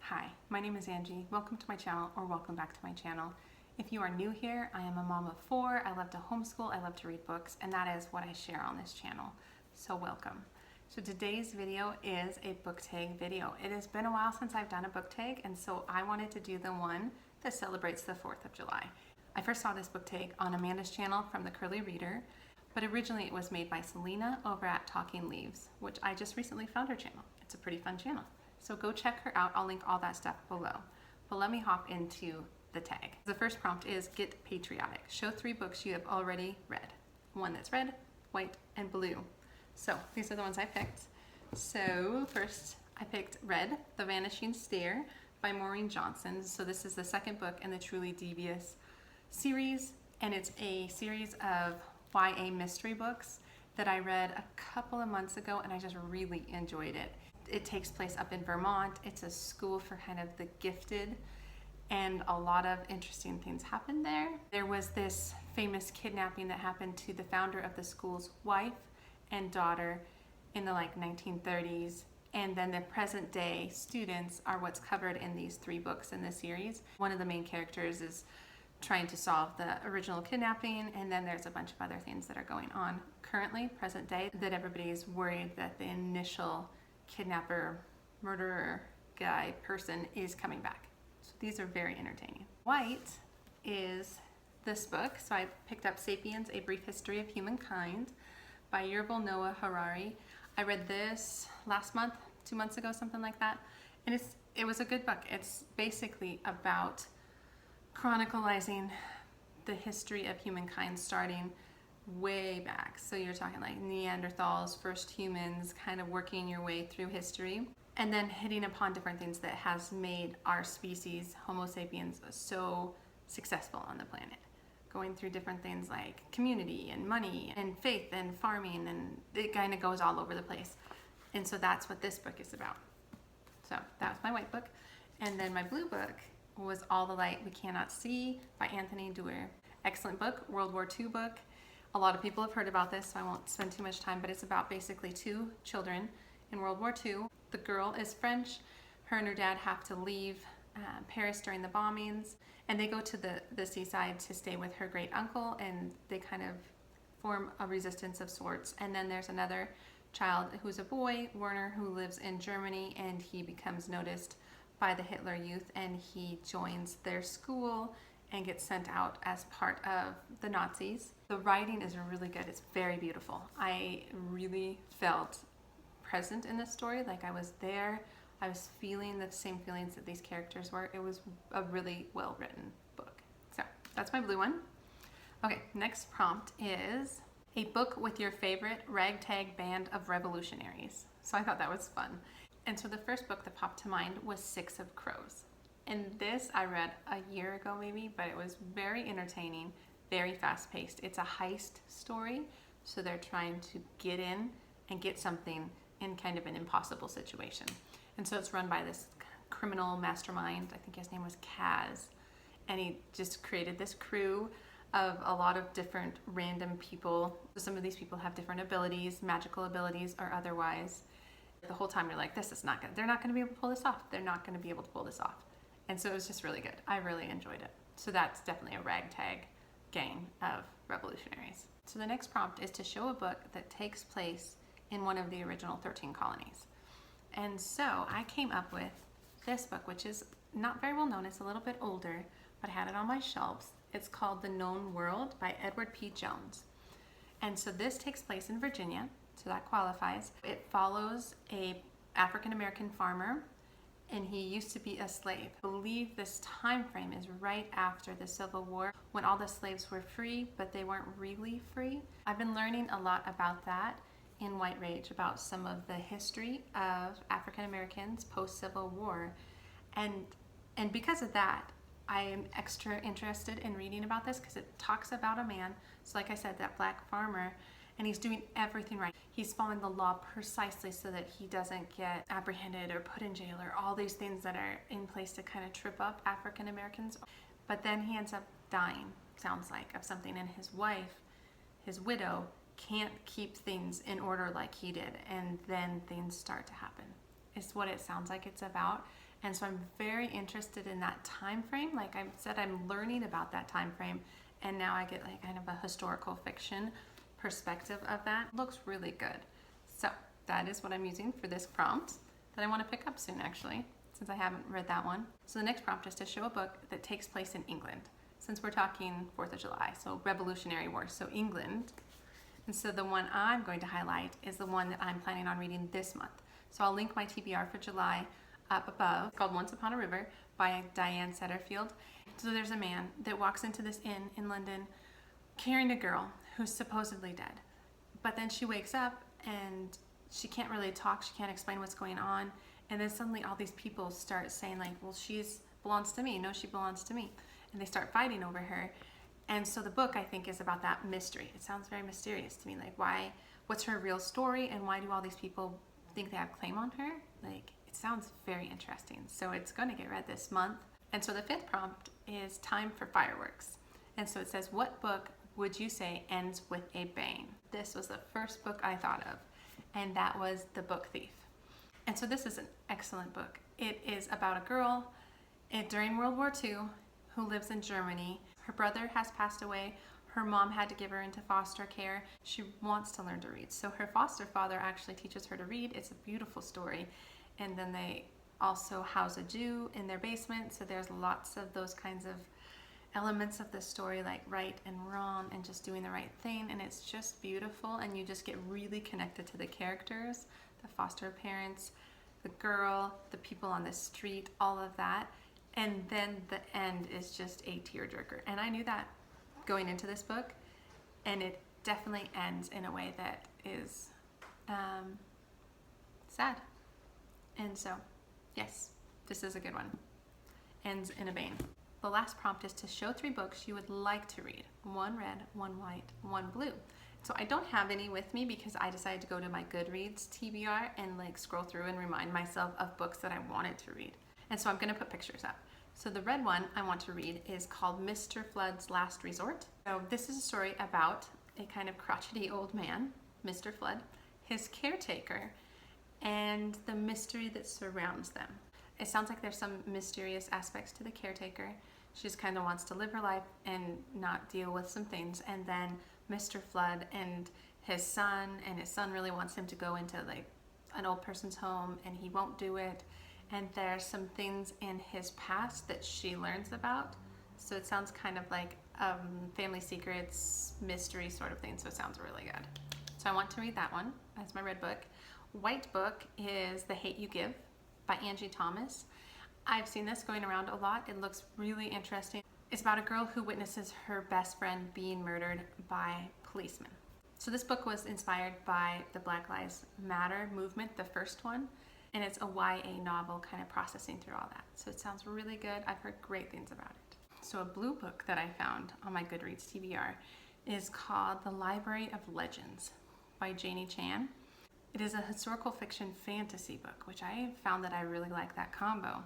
Hi, my name is Angie. Welcome to my channel, or welcome back to my channel. If you are new here, I am a mom of 4. I love to homeschool, I love to read books, and that is what I share on this channel. So welcome. So today's video is a book tag video. It has been a while since I've done a book tag, and so I wanted to do the one that celebrates the 4th of July. I first saw this book tag on Amanda's channel from The Curly Reader, but originally it was made by Selena over at Talking Leaves, which I just recently found her channel. It's a pretty fun channel. So go check her out. I'll link all that stuff below. But let me hop into the tag. The first prompt is get patriotic. Show 3 books you have already read. One that's red, white, and blue. So these are the ones I picked. So first I picked Red, The Vanishing Stair by Maureen Johnson. So this is the second book in the Truly Devious series, and it's a series of YA mystery books that I read a couple of months ago, and I just really enjoyed it. It takes place up in Vermont. It's a school for kind of the gifted, and a lot of interesting things happen there. There was this famous kidnapping that happened to the founder of the school's wife and daughter in the 1930s, and then the present day students are what's covered in these 3 books in the series. One of the main characters is trying to solve the original kidnapping, and then there's a bunch of other things that are going on currently, present day, that everybody's worried that the initial kidnapper, murderer guy person is coming back. So these are very entertaining. White is this book. So I picked up Sapiens, A Brief History of Humankind by Yuval Noah Harari. I read this last month, 2 months ago, something like that. And it was a good book. It's basically about chronicalizing the history of humankind starting way back. So you're talking like Neanderthals, first humans, kind of working your way through history, and then hitting upon different things that has made our species, Homo sapiens, so successful on the planet. Going through different things like community and money and faith and farming, and it kind of goes all over the place. And so that's what this book is about. So that was my white book. And then my blue book was All the Light We Cannot See by Anthony Doerr. Excellent book, World War II book. A lot of people have heard about this, so I won't spend too much time, but it's about basically 2 children in World War II. The girl is French. Her and her dad have to leave Paris during the bombings, and they go to the seaside to stay with her great uncle, and they kind of form a resistance of sorts. And then there's another child who's a boy, Werner, who lives in Germany, and he becomes noticed by the Hitler Youth, and he joins their school and gets sent out as part of the Nazis. The writing is really good. It's very beautiful. I really felt present in this story, like I was there. I was feeling the same feelings that these characters were. It was a really well-written book. So that's my blue one. Okay, next prompt is a book with your favorite ragtag band of revolutionaries. So I thought that was fun. And so the first book that popped to mind was 6 of Crows. And this I read a year ago maybe, but it was very entertaining, very fast-paced. It's a heist story, so they're trying to get in and get something in kind of an impossible situation. And so it's run by this criminal mastermind. I think his name was Kaz, and he just created this crew of a lot of different random people. Some of these people have different abilities, magical abilities or otherwise. The whole time you're like, this is not good. They're not going to be able to pull this off. They're not going to be able to pull this off. And so it was just really good. I really enjoyed it. So that's definitely a ragtag gang of revolutionaries. So the next prompt is to show a book that takes place in one of the original 13 colonies. And so I came up with this book, which is not very well known. It's a little bit older, but I had it on my shelves. It's called The Known World by Edward P. Jones. And so this takes place in Virginia, so that qualifies. It follows a African-American farmer, and he used to be a slave. I believe this time frame is right after the Civil War, when all the slaves were free, but they weren't really free. I've been learning a lot about that in White Rage, about some of the history of African Americans post-Civil War. And because of that, I am extra interested in reading about this, because it talks about a man, so like I said, that black farmer, and he's doing everything right. He's following the law precisely so that he doesn't get apprehended or put in jail, or all these things that are in place to kind of trip up African Americans. But then he ends up dying, sounds like, of something, and his wife, his widow, can't keep things in order like he did, and then things start to happen. It's what it sounds like it's about. And so I'm very interested in that time frame. Like I said, I'm learning about that time frame, and now I get like kind of a historical fiction perspective of that. Looks really good. So that is what I'm using for this prompt that I want to pick up soon, actually, since I haven't read that one. So the next prompt is to show a book that takes place in England, since we're talking 4th of July, so Revolutionary War, so England. And so the one I'm going to highlight is the one that I'm planning on reading this month. So I'll link my TBR for July up above. It's called Once Upon a River by Diane Setterfield. So there's a man that walks into this inn in London carrying a girl who's supposedly dead. But then she wakes up and she can't really talk, she can't explain what's going on. And then suddenly all these people start saying like, well, she's belongs to me. No, she belongs to me. And they start fighting over her. And so the book, I think, is about that mystery. It sounds very mysterious to me. Like what's her real story, and why do all these people think they have claim on her? Like, it sounds very interesting. So it's going to get read this month. And so the 5th prompt is time for fireworks. And so it says, what book would you say ends with a bang? This was the first book I thought of, and that was The Book Thief. And so this is an excellent book. It is about a girl during World War II who lives in Germany. Her brother has passed away. Her mom had to give her into foster care. She wants to learn to read. So her foster father actually teaches her to read. It's a beautiful story. And then they also house a Jew in their basement. So there's lots of those kinds of elements of the story, like right and wrong and just doing the right thing. And it's just beautiful. And you just get really connected to the characters, the foster parents, the girl, the people on the street, all of that. And then the end is just a tearjerker. And I knew that going into this book, and it definitely ends in a way that is sad. And so, yes, this is a good one. Ends in a bang. The last prompt is to show 3 books you would like to read. 1 red, 1 white, 1 blue. So I don't have any with me because I decided to go to my GOODREADS TBR and like scroll through and remind myself of books that I wanted to read. And so I'm going to put pictures up. So the red one I want to read is called Mr. Flood's Last Resort. So this is a story about a kind of crotchety old man, Mr. Flood, his caretaker, and the mystery that surrounds them. It sounds like there's some mysterious aspects to the caretaker. She just kind of wants to live her life and not deal with some things. And then Mr. Flood and his son really wants him to go into like an old person's home, and he won't do it. And there's some things in his past that she learns about. So it sounds kind of like family secrets, mystery sort of thing. So it sounds really good. So I want to read that one. That's my red book. White book is The Hate You Give by Angie Thomas. I've seen this going around a lot. It looks really interesting. It's about a girl who witnesses her best friend being murdered by policemen. So this book was inspired by the Black Lives Matter movement, the first one. And it's a YA novel, kind of processing through all that. So it sounds really good. I've heard great things about it. So a blue book that I found on my GOODREADS TBR is called The Library of Legends by Janie Chan. It is a historical fiction fantasy book, which I found that I really like that combo.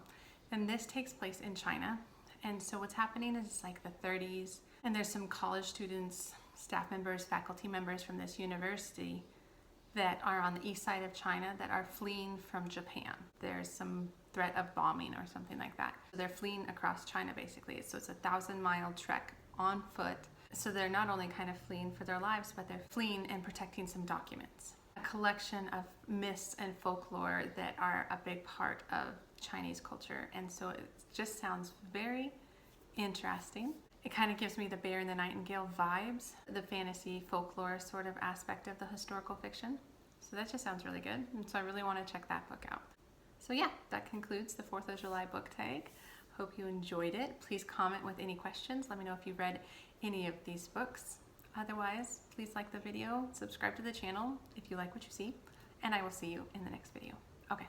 And this takes place in China. And so what's happening is it's like the 30s, and there's some college students, staff members, faculty members from this university that are on the east side of China that are fleeing from Japan. There's some threat of bombing or something like that. So they're fleeing across China basically. So it's a 1,000-mile trek on foot. So they're not only kind of fleeing for their lives, but they're fleeing and protecting some documents. A collection of myths and folklore that are a big part of Chinese culture. And so it just sounds very interesting. It kind of gives me the Bear and the Nightingale vibes, the fantasy folklore sort of aspect of the historical fiction. So that just sounds really good. And so I really want to check that book out. So yeah, that concludes the 4th of July book tag. Hope you enjoyed it. Please comment with any questions. Let me know if you read any of these books. Otherwise, please like the video, subscribe to the channel if you like what you see, and I will see you in the next video. Okay.